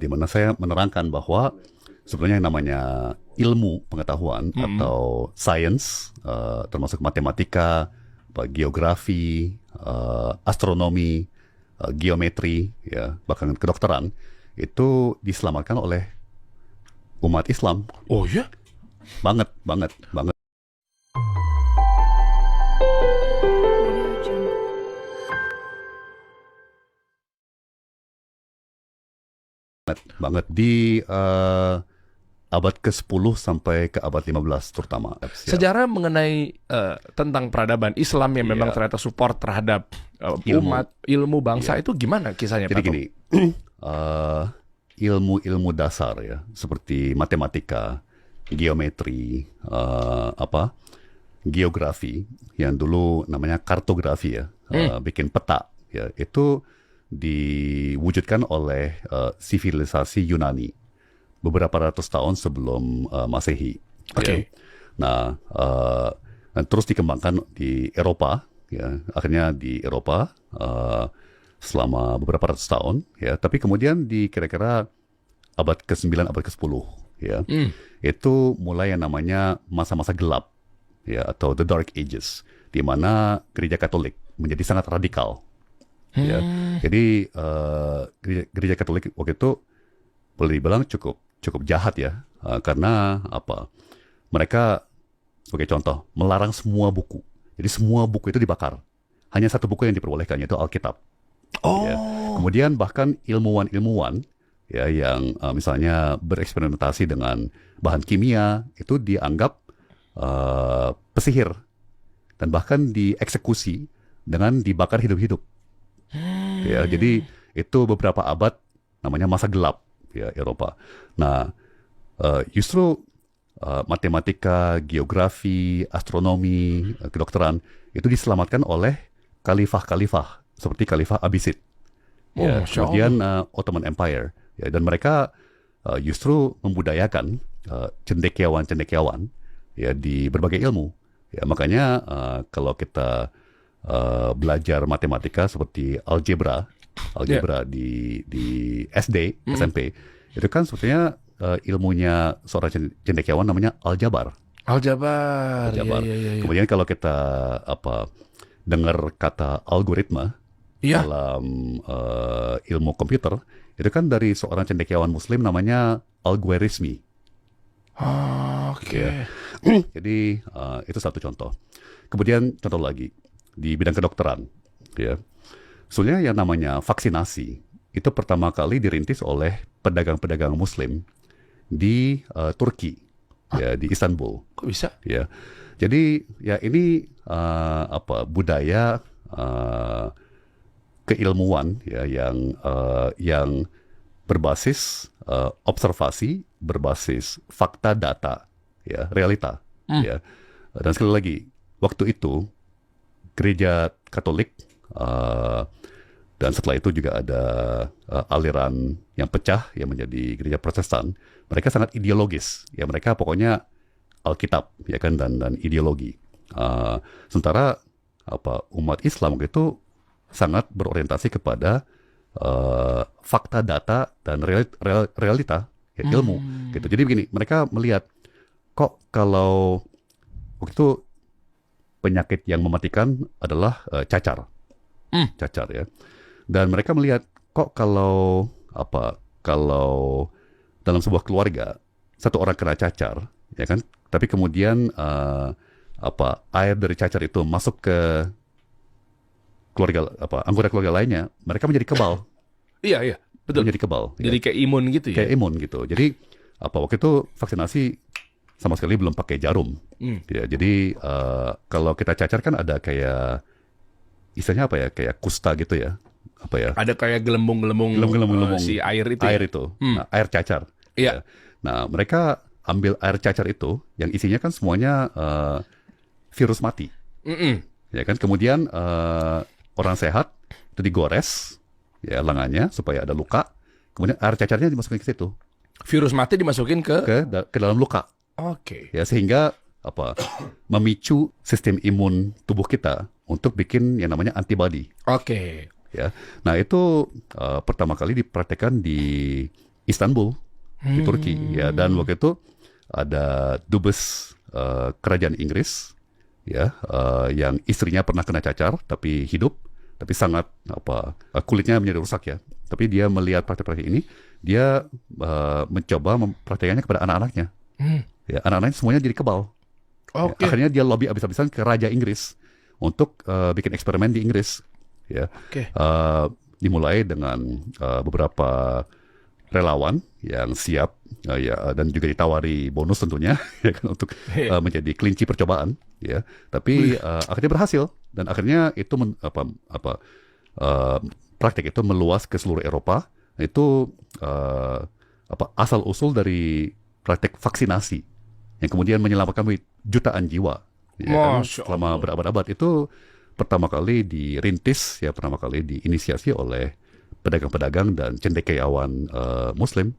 di mana saya menerangkan bahwa sebenarnya yang namanya ilmu pengetahuan atau science, termasuk matematika, geografi, astronomi, geometri, ya, bahkan kedokteran, itu diselamatkan oleh umat Islam. Oh ya? Banget, banget, banget, banget di abad ke-10 sampai ke abad 15 terutama. Ya. Sejarah mengenai tentang peradaban Islam yang memang Iya. ternyata support terhadap Ilmu. umat, ilmu bangsa Iya. itu gimana kisahnya, Jadi Pak Tom? gini, ilmu-ilmu dasar ya, seperti matematika, geometri, geografi, yang dulu namanya kartografi ya, bikin peta, ya, itu diwujudkan oleh sivilisasi Yunani beberapa ratus tahun sebelum Masehi. Oke. Ya. Nah, dan terus dikembangkan di Eropa, ya, akhirnya di Eropa selama beberapa ratus tahun, ya. Tapi kemudian di kira-kira abad ke-9, abad ke-10, ya, itu mulai yang namanya masa-masa gelap, ya, atau the Dark Ages, di mana gereja Katolik menjadi sangat radikal. Ya. Jadi gereja Katolik waktu itu boleh dibilang cukup jahat ya, karena apa? Mereka sebagai contoh melarang semua buku. Jadi semua buku itu dibakar. Hanya satu buku yang diperbolehkan, yaitu Alkitab. Ya. Kemudian bahkan ilmuwan-ilmuwan ya yang misalnya bereksperimentasi dengan bahan kimia itu dianggap pesihir dan bahkan dieksekusi dengan dibakar hidup-hidup. Ya, jadi itu beberapa abad namanya masa gelap ya Eropa. Nah, justru matematika, geografi, astronomi, kedokteran itu diselamatkan oleh khalifah-khalifah seperti Khalifah Abbasid. Ya, Masya kemudian Ottoman Empire. Ya, dan mereka justru membudayakan cendekiawan-cendekiawan ya di berbagai ilmu. Ya, makanya kalau kita belajar matematika seperti algebra di SD, SMP, itu kan sebetulnya ilmunya seorang cendekiawan namanya aljabar. Aljabar. Aljabar. Iya, iya, iya. Kemudian kalau kita dengar kata algoritma Iya. dalam ilmu komputer, itu kan dari seorang cendekiawan Muslim namanya Al-Khwarizmi. Oke. Ya. Jadi itu satu contoh. Kemudian contoh lagi di bidang kedokteran, ya. Sebenarnya yang namanya vaksinasi itu pertama kali dirintis oleh pedagang-pedagang Muslim di Turki, ya, di Istanbul. Kok bisa? Ya, jadi ya ini budaya keilmuan ya yang berbasis observasi, berbasis fakta data, ya, realita, ya. Dan sekali lagi, waktu itu gereja Katolik dan setelah itu juga ada aliran yang pecah yang menjadi gereja Protestan. Mereka sangat ideologis, ya, mereka pokoknya Alkitab, ya kan, dan ideologi. Sementara umat Islam itu sangat berorientasi kepada fakta data dan realita, ya, ilmu, gitu. Jadi begini, mereka melihat kok kalau waktu itu penyakit yang mematikan adalah cacar, cacar, ya. Dan mereka melihat kok kalau dalam sebuah keluarga satu orang kena cacar, ya kan, tapi kemudian air dari cacar itu masuk ke keluarga anggota keluarga lainnya, mereka menjadi kebal. Iya, iya. Betul. Menjadi kebal. Jadi Ya. kayak imun gitu ya? Kayak imun gitu. Jadi waktu itu vaksinasi sama sekali belum pakai jarum. Ya, jadi kalau kita cacar kan ada kayak istilahnya kayak kusta gitu ya. Ada kayak gelembung-gelembung si air itu. Air Ya? itu. Nah, air cacar. Iya. Ya. Nah, mereka ambil air cacar itu yang isinya kan semuanya virus mati. Ya kan? Kemudian orang sehat itu digores ya lengannya supaya ada luka. Kemudian air cacarnya dimasukin ke situ. Virus mati dimasukin ke Ke dalam luka. Oke. Ya, sehingga memicu sistem imun tubuh kita untuk bikin yang namanya antibody. Oke. Ya. Nah, itu pertama kali dipraktekkan di Istanbul di Turki ya, dan waktu itu ada dubes kerajaan Inggris ya, yang istrinya pernah kena cacar tapi hidup, tapi sangat kulitnya menjadi rusak ya, tapi dia melihat praktek-praktek ini, dia mencoba mempraktekannya kepada anak-anaknya ya, anak-anaknya semuanya jadi kebal. Ya, Oke. akhirnya dia lobby abis-abisan ke Raja Inggris untuk bikin eksperimen di Inggris ya. Oke. Dimulai dengan beberapa relawan yang siap ya, dan juga ditawari bonus tentunya ya kan, untuk menjadi kelinci percobaan ya, tapi akhirnya berhasil, dan akhirnya itu praktek itu meluas ke seluruh Eropa. Itu asal usul dari praktek vaksinasi yang kemudian menyelamatkan jutaan jiwa ya kan, Masya selama Allah. berabad-abad. Itu pertama kali dirintis ya, pertama kali diinisiasi oleh pedagang-pedagang dan cendekiawan Muslim